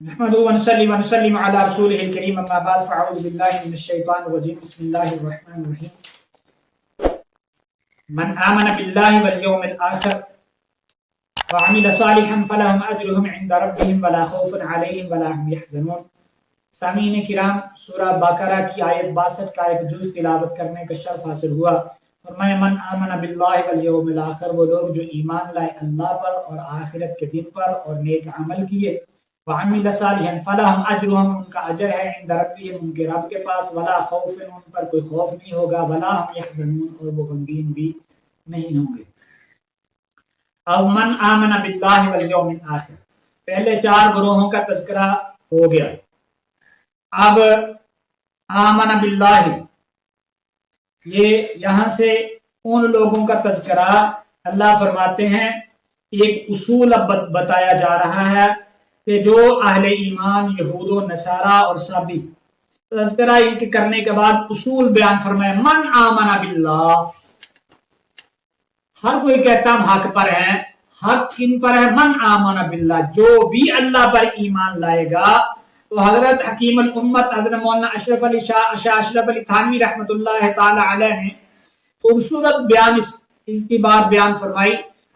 نحمدہ ونصلی ونسلم علی رسولہ الکریم اما بعد فاعوذ باللہ من الشیطان الرجیم بسم اللہ الرحمن الرحیم من آمن باللہ والیوم الآخر وعمل صالحا فلہم اجرہم عند ربہم ولا خوف علیہم ولا هم یحزنون۔ سامعین کرام، سورہ بقرہ کی آیت 62 کا ایک جز تلاوت کرنے کا شرف حاصل ہوا۔ فرمایا من آمن باللہ والیوم الآخر، وہ لوگ جو ایمان لائے اللہ پر اور آخرت کے دن پر اور نیک عمل کیے۔ وعمل صالحا فلہم اجرہم، ان کا اجر ہے عند ربہم، ان کے رب کے پاس، ولا خوف، ان پر کوئی خوف نہیں ہوگا، ولا هم یحزنون، اور وہ غمگین بھی نہیں ہوں گے۔ اب من آمن باللہ والیوم الآخر، پہلے 4 گروہوں کا تذکرہ ہو گیا۔ اب آمن باللہ، یہ یہاں سے ان لوگوں کا تذکرہ اللہ فرماتے ہیں، ایک اصول اب بتایا جا رہا ہے کہ جو اہل ایمان یہود و نصارہ اور سابی، تذکرہ ان کے کرنے کے بعد اصول بیان فرمایا۔ من آمن باللہ، ہر کوئی کہتا ہم حق پر ہیں، حق کن پر ہے؟ من آمن باللہ، جو بھی اللہ پر ایمان لائے گا۔ تو حضرت حکیم الامت حضرت مولانا اشرف علی شاہ اشرف علی تھانوی رحمۃ اللہ تعالی علیہ نے خوبصورت بیان اس کی بات بیان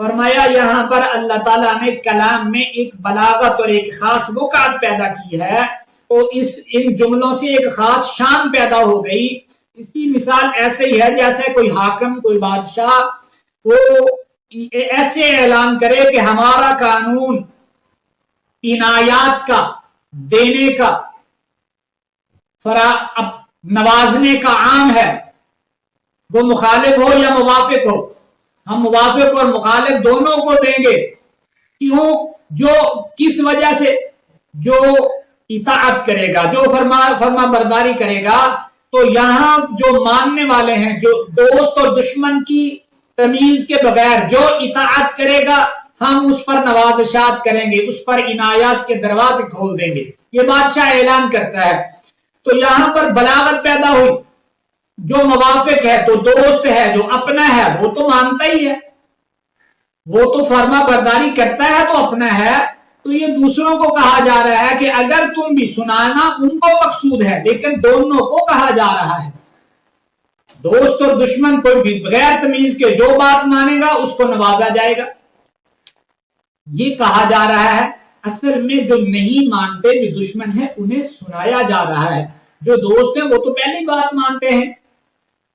فرمایا یہاں پر اللہ تعالیٰ نے کلام میں ایک بلاغت اور ایک خاص وقعت پیدا کی ہے، تو ان جملوں سے ایک خاص شان پیدا ہو گئی۔ اس کی مثال ایسے ہی ہے جیسے کوئی حاکم، کوئی بادشاہ وہ ایسے اعلان کرے کہ ہمارا قانون عنایات کا، دینے کا، نوازنے کا عام ہے، وہ مخالف ہو یا موافق ہو، ہم موافق اور مخالف دونوں کو دیں گے۔ کیوں؟ جو کس وجہ سے؟ جو اطاعت کرے گا، جو فرما برداری کرے گا۔ تو یہاں جو ماننے والے ہیں، جو دوست اور دشمن کی تمیز کے بغیر جو اطاعت کرے گا، ہم اس پر نوازشات کریں گے، اس پر عنایات کے دروازے کھول دیں گے، یہ بادشاہ اعلان کرتا ہے۔ تو یہاں پر بلاغت پیدا ہوئی، جو موافق ہے تو دوست ہے، جو اپنا ہے وہ تو مانتا ہی ہے، وہ تو فرما برداری کرتا ہے تو اپنا ہے۔ تو یہ دوسروں کو کہا جا رہا ہے کہ اگر تم بھی سنانا ان کو مقصود ہے، لیکن دونوں کو کہا جا رہا ہے، دوست اور دشمن، کوئی بھی بغیر تمیز کے جو بات مانے گا اس کو نوازا جائے گا، یہ کہا جا رہا ہے۔ اصل میں جو نہیں مانتے، جو دشمن ہے، انہیں سنایا جا رہا ہے، جو دوست ہیں وہ تو پہلی بات مانتے ہیں۔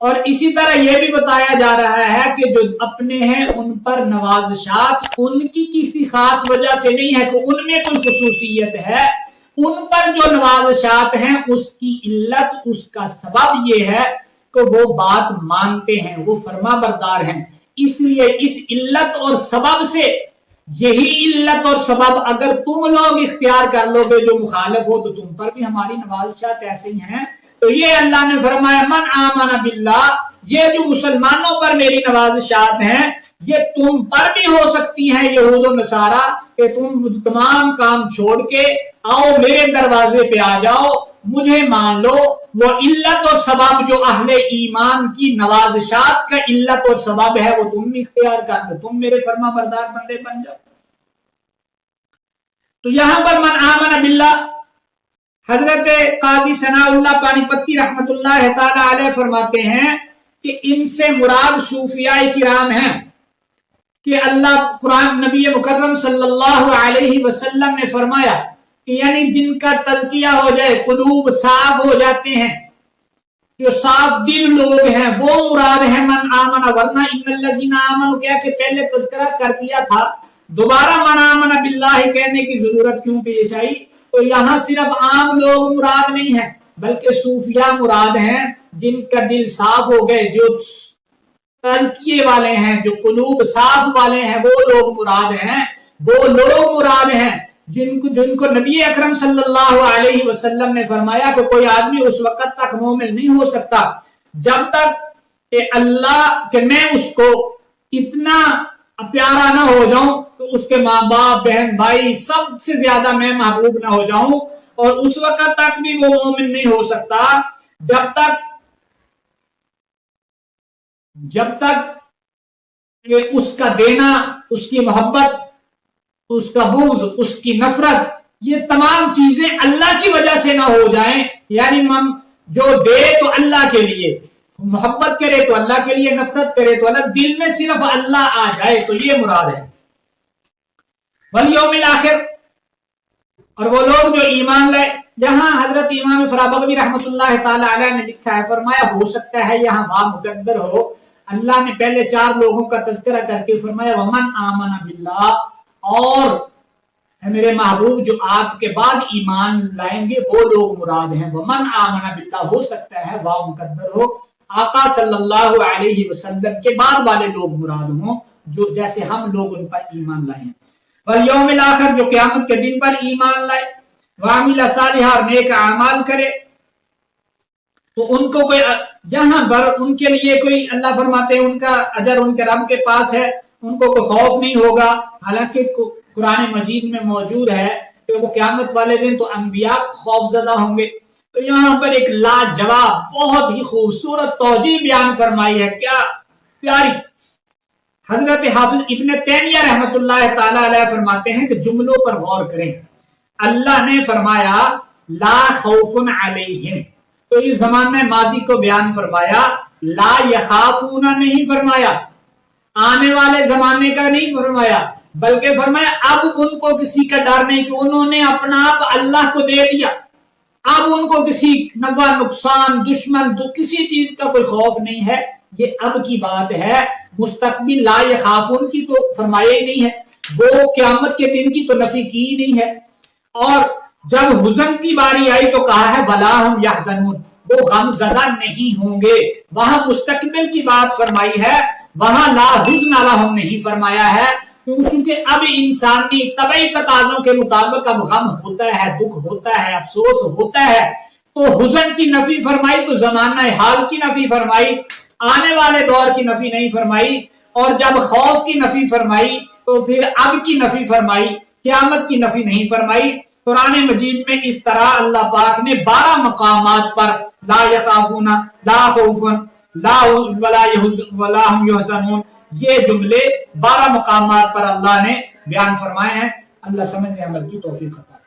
اور اسی طرح یہ بھی بتایا جا رہا ہے کہ جو اپنے ہیں ان پر نوازشات ان کی کسی خاص وجہ سے نہیں ہے کہ ان میں کوئی خصوصیت ہے، ان پر جو نوازشات ہیں اس کی علت، اس کا سبب یہ ہے کہ وہ بات مانتے ہیں، وہ فرما بردار ہیں۔ اس لیے اس علت اور سبب سے، یہی علت اور سبب اگر تم لوگ اختیار کر لو گے جو مخالف ہو، تو تم پر بھی ہماری نوازشات ایسے ہی ہیں۔ تو یہ اللہ نے فرمایا من آمن باللہ، یہ جو مسلمانوں پر میری نوازشات ہیں یہ تم پر بھی ہو سکتی ہیں یہود و نصارہ، کہ تم تمام کام چھوڑ کے آؤ میرے دروازے پہ آ جاؤ، مجھے مان لو۔ وہ علت اور سبب جو اہل ایمان کی نوازشات کا علت اور سبب ہے وہ تم بھی اختیار کر لو، تم میرے فرما بردار بندے بن جاؤ۔ تو یہاں پر من آمن باللہ، حضرت قاضی ثناء اللہ پانی پتی رحمت اللہ تعالی علیہ فرماتے ہیں کہ ان سے مراد صوفیاء کرام ہیں کہ اللہ قرآن نبی مکرم صلی اللہ علیہ وسلم نے فرمایا کہ یعنی جن کا تزکیہ ہو جائے، قلوب صاف ہو جاتے ہیں، جو صاف دل لوگ ہیں، وہ مراد ہے من آمن۔ ورنہ ان الذین آمنوا کہہ کے پہلے تذکرہ کر دیا تھا، دوبارہ من آمن باللہ کہنے کی ضرورت کیوں پیش آئی؟ تو یہاں صرف عام لوگ مراد نہیں ہیں، بلکہ صوفیاء مراد ہیں، جن کا دل صاف ہو گئے، جو تزکیے والے ہیں، جو قلوب صاف والے ہیں، وہ لوگ مراد ہیں۔ وہ لوگ مراد ہیں جن کو نبی اکرم صلی اللہ علیہ وسلم نے فرمایا کہ کوئی آدمی اس وقت تک مومن نہیں ہو سکتا جب تک کہ میں اس کو اتنا پیارا نہ ہو جاؤں تو اس کے ماں باپ، بہن بھائی سب سے زیادہ میں محبوب نہ ہو جاؤں، اور اس وقت تک بھی وہ مومن نہیں ہو سکتا جب تک کہ اس کا دینا، اس کی محبت، اس کا بغض، اس کی نفرت، یہ تمام چیزیں اللہ کی وجہ سے نہ ہو جائیں، یعنی جو دے تو اللہ کے لیے، محبت کرے تو اللہ کے لیے، نفرت کرے تو اللہ، دل میں صرف اللہ آ جائے، تو یہ مراد ہے۔ والیوم الآخر، اور وہ لوگ جو ایمان لائے، یہاں حضرت امام فرابغوی رحمۃ اللہ تعالی علیہ نے لکھا ہے، فرمایا ہو سکتا ہے یہاں واو مقدر ہو، اللہ نے پہلے 4 لوگوں کا تذکرہ کر کے فرمایا ومن آمن باللہ، اور میرے محبوب جو آپ کے بعد ایمان لائیں گے وہ لوگ مراد ہیں، ومن آمن باللہ، ہو سکتا ہے واو مقدر ہو، آقا صلی اللہ علیہ وسلم کے بعد والے لوگ مراد ہوں، جو جیسے ہم لوگ ان پر ایمان لائیں، والیوم الآخر، جو قیامت کے دن پر ایمان لائے، وعمل صالحا، اور نیک اعمال کرے، تو ان کو کوئی یہاں پر ان کے لیے کوئی، اللہ فرماتے ہیں ان کا اجر ان کے رب کے پاس ہے، ان کو کوئی خوف نہیں ہوگا، حالانکہ قرآن مجید میں موجود ہے کہ وہ قیامت والے دن تو انبیاء خوف زدہ ہوں گے، تو یہاں پر ایک لاجواب بہت ہی خوبصورت توجیہ بیان فرمائی ہے، کیا پیاری۔ حضرت حافظ ابن تیمیہ رحمۃ اللہ تعالی علیہ فرماتے ہیں کہ جملوں پر غور کریں، اللہ نے فرمایا لا خوف علیہم، تو اس زمانہ ماضی کو بیان فرمایا، لا یخافون نہیں فرمایا، آنے والے زمانے کا نہیں فرمایا، بلکہ فرمایا اب ان کو کسی کا ڈر نہیں، کہ انہوں نے اپنا آپ اللہ کو دے دیا، اب ان کو کسی نفع نقصان دشمن کسی چیز کا کوئی خوف نہیں ہے، یہ اب کی بات ہے، مستقبل لا یخافون کی تو فرمایا ہی نہیں ہے، وہ قیامت کے دن کی تو نفی کی ہی نہیں ہے، اور جب حزن کی باری آئی تو کہا ہے ولا ہم یحزنون، وہ غم زدہ نہیں ہوں گے، وہاں مستقبل کی بات فرمائی ہے، وہاں لا حزن لہم نہیں فرمایا ہے، چونکہ اب انسانی طبعی تقاضوں کے مطابق اب غم ہوتا ہے، دکھ ہوتا ہے، افسوس ہوتا ہے، تو حزن کی نفی فرمائی تو زمانہ حال کی نفی فرمائی، آنے والے دور کی نفی نہیں فرمائی، اور جب خوف کی نفی فرمائی تو پھر اب کی نفی فرمائی، قیامت کی نفی نہیں فرمائی۔ قرآن مجید میں اس طرح اللہ پاک نے 12 مقامات پر لا یخافون، لا خوف، لا ولا هم یحزنون، یہ جملے 12 مقامات پر اللہ نے بیان فرمائے ہیں۔ اللہ سمجھنے عمل کی توفیق عطا کرے۔